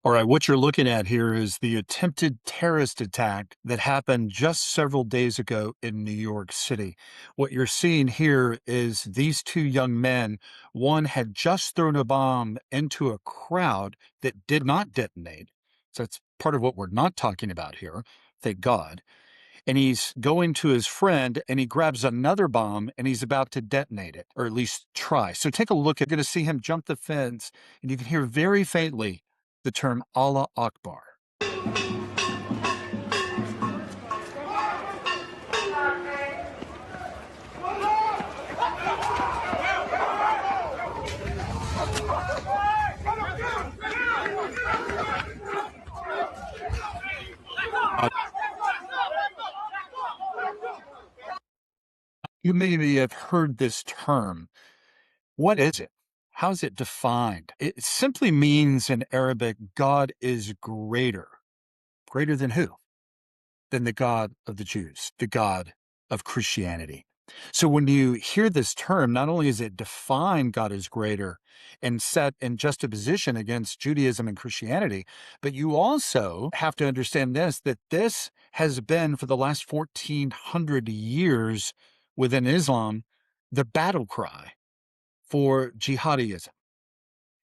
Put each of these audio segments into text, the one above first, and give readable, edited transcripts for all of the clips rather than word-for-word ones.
All right, what you're looking at here is the attempted terrorist attack that happened just several days ago in New York City. What you're seeing here is these two young men. One had just thrown a bomb into a crowd that did not detonate. So that's part of what we're not talking about here, thank God. And he's going to his friend and he grabs another bomb and he's about to detonate it, or at least try. So take a look. You're going to see him jump the fence and you can hear very faintly the term Allah Akbar. You maybe have heard this term. What is it? How is it defined? It simply means in Arabic, God is greater. Greater than who? Than the God of the Jews, the God of Christianity. So when you hear this term, not only is it defined God is greater and set in juxtaposition against Judaism and Christianity, but you also have to understand this, that this has been for the last 1400 years within Islam, the battle cry for jihadism.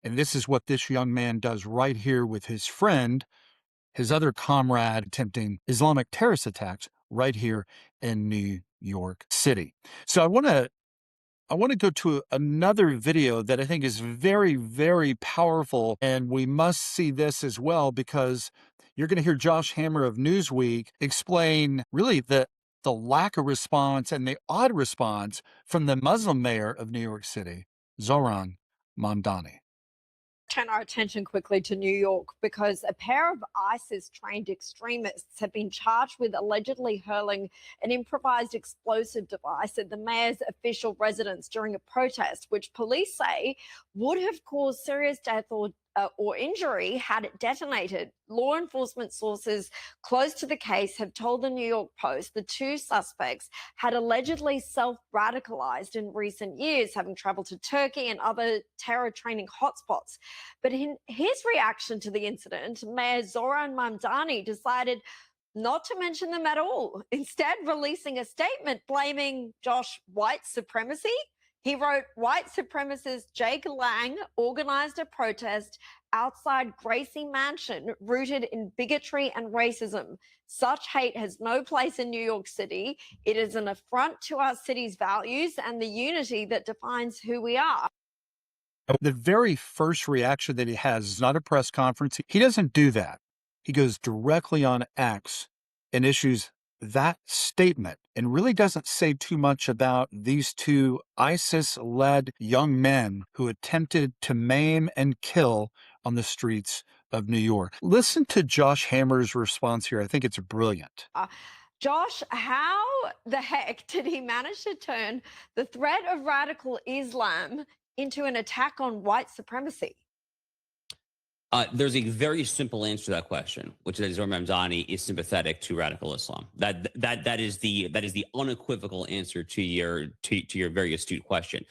And this is what this young man does right here with his friend, his other comrade attempting Islamic terrorist attacks right here in New York City. So I want to go to another video that I think is very, very powerful, and we must see this as well because you're going to hear Josh Hammer of Newsweek explain really the lack of response and the odd response from the Muslim mayor of New York City, Zohran Mamdani. Turn our attention quickly to New York because a pair of ISIS-trained extremists have been charged with allegedly hurling an improvised explosive device at the mayor's official residence during a protest, which police say would have caused serious death or injury had it detonated. Law enforcement sources close to the case have told the New York Post the two suspects had allegedly self-radicalized in recent years, having traveled to Turkey and other terror training hotspots. But in his reaction to the incident, Mayor Zohran Mamdani decided not to mention them at all, instead releasing a statement blaming Josh white supremacy. He wrote, white supremacist Jake Lang organized a protest outside Gracie Mansion rooted in bigotry and racism. Such hate has no place in New York City. It is an affront to our city's values and the unity that defines who we are. The very first reaction that he has is not a press conference. He doesn't do that. He goes directly on X and issues that statement and really doesn't say too much about these two ISIS-led young men who attempted to maim and kill on the streets of New York. Listen to Josh Hammer's response here. I think it's brilliant. Josh, how the heck did he manage to turn the threat of radical Islam into an attack on white supremacy? There's a very simple answer to that question, which is that Zohran Mamdani is sympathetic to radical Islam. That is the unequivocal answer to your very astute question.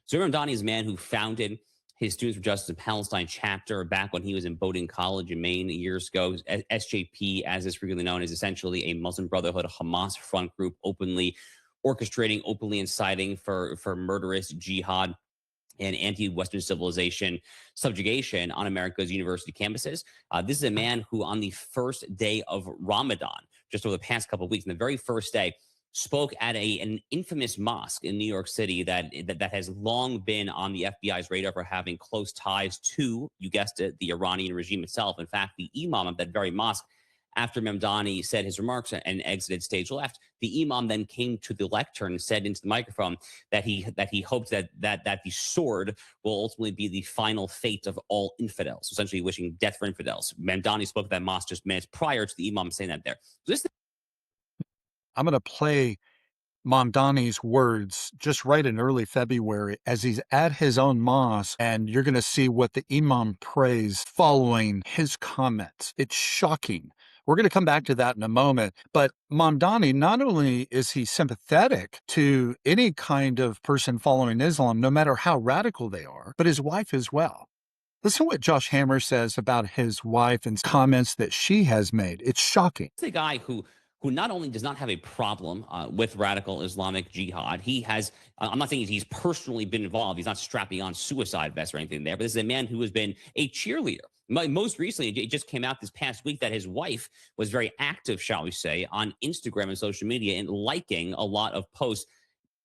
Zohran Mamdani is a man who founded his Students for Justice in Palestine chapter back when he was in Bowdoin College in Maine years ago. SJP, as is frequently known, is essentially a Muslim Brotherhood, a Hamas front group, openly orchestrating, openly inciting for murderous jihad and anti-Western civilization subjugation on America's university campuses. This is a man who on the first day of Ramadan, just over the past couple of weeks, on the very first day, spoke at an infamous mosque in New York City that has long been on the FBI's radar for having close ties to, you guessed it, the Iranian regime itself. In fact, the Imam of that very mosque, after Mamdani said his remarks and exited stage left, the Imam then came to the lectern and said into the microphone that he hoped that the sword will ultimately be the final fate of all infidels, essentially wishing death for infidels. Mamdani spoke at that mosque just minutes prior to the Imam saying that there. I'm going to play Mamdani's words just right in early February as he's at his own mosque, and you're going to see what the Imam prays following his comments. It's shocking. We're going to come back to that in a moment. But Mamdani, not only is he sympathetic to any kind of person following Islam, no matter how radical they are, but his wife as well. Listen to what Josh Hammer says about his wife and comments that she has made. It's shocking. It's a guy who not only does not have a problem with radical Islamic jihad, he has. I'm not saying he's personally been involved. He's not strapping on suicide vests or anything there. But this is a man who has been a cheerleader. Most recently, it just came out this past week that his wife was very active, shall we say, on Instagram and social media and liking a lot of posts,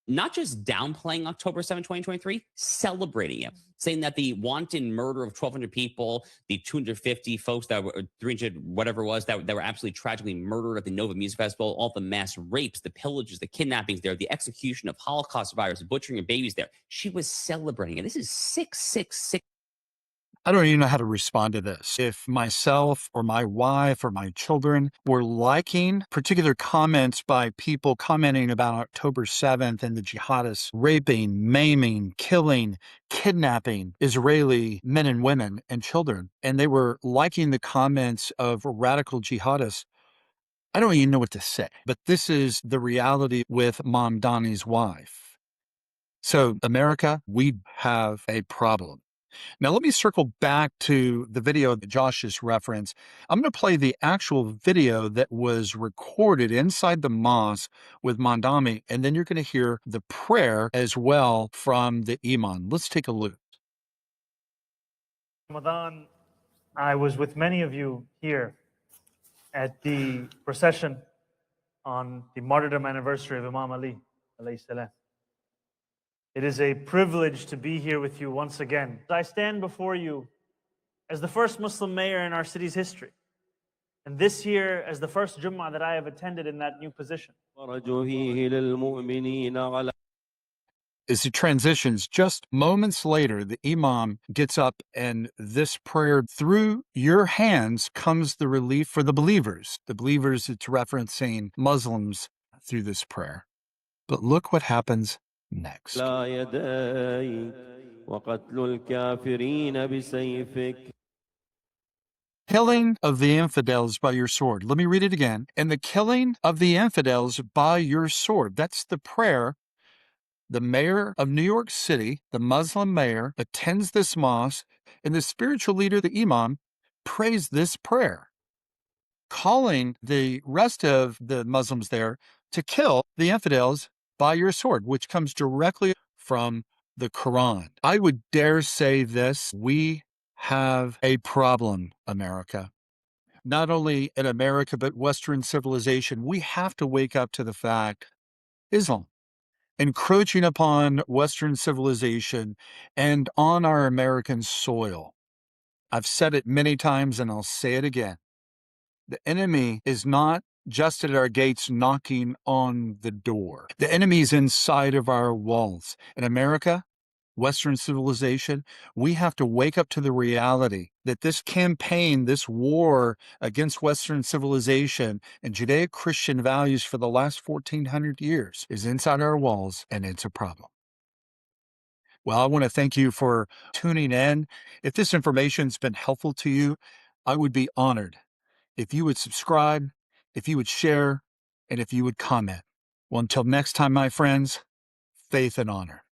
not just downplaying October 7, 2023, celebrating it, saying that the wanton murder of 1,200 people, the 250 folks that were 300, whatever it was, that were absolutely tragically murdered at the Nova Music Festival, all the mass rapes, the pillages, the kidnappings there, the execution of Holocaust survivors, the butchering of babies there. She was celebrating it. This is 666. I don't even know how to respond to this. If myself or my wife or my children were liking particular comments by people commenting about October 7th and the jihadists raping, maiming, killing, kidnapping Israeli men and women and children, and they were liking the comments of radical jihadists, I don't even know what to say. But this is the reality with Mamdani's wife. So, America, we have a problem. Now, let me circle back to the video that Josh just referenced. I'm going to play the actual video that was recorded inside the mosque with Mamdani, and then you're going to hear the prayer as well from the Imam. Let's take a look. Ramadan, I was with many of you here at the procession on the martyrdom anniversary of Imam Ali, alayhi salam. It is a privilege to be here with you once again. I stand before you as the first Muslim mayor in our city's history, and this year as the first Jummah that I have attended in that new position. As he transitions, just moments later, the Imam gets up, and this prayer, through your hands comes the relief for the believers. The believers, it's referencing Muslims through this prayer. But look what happens next. Killing of the infidels by your sword. Let me read it again. And the killing of the infidels by your sword. That's the prayer. The mayor of New York City, the Muslim mayor, attends this mosque, and the spiritual leader, the Imam, prays this prayer, calling the rest of the Muslims there to kill the infidels by your sword, which comes directly from the Quran. I would dare say this: we have a problem, America. Not only in America, but Western civilization. We have to wake up to the fact Islam encroaching upon Western civilization and on our American soil. I've said it many times and I'll say it again. The enemy is not just at our gates knocking on the door. The enemy is inside of our walls. In America, Western civilization, we have to wake up to the reality that this campaign, this war against Western civilization and Judeo-Christian values for the last 1,400 years is inside our walls, and it's a problem. Well, I want to thank you for tuning in. If this information's been helpful to you, I would be honored if you would subscribe, if you would share, and if you would comment. Well, until next time, my friends, faith and honor.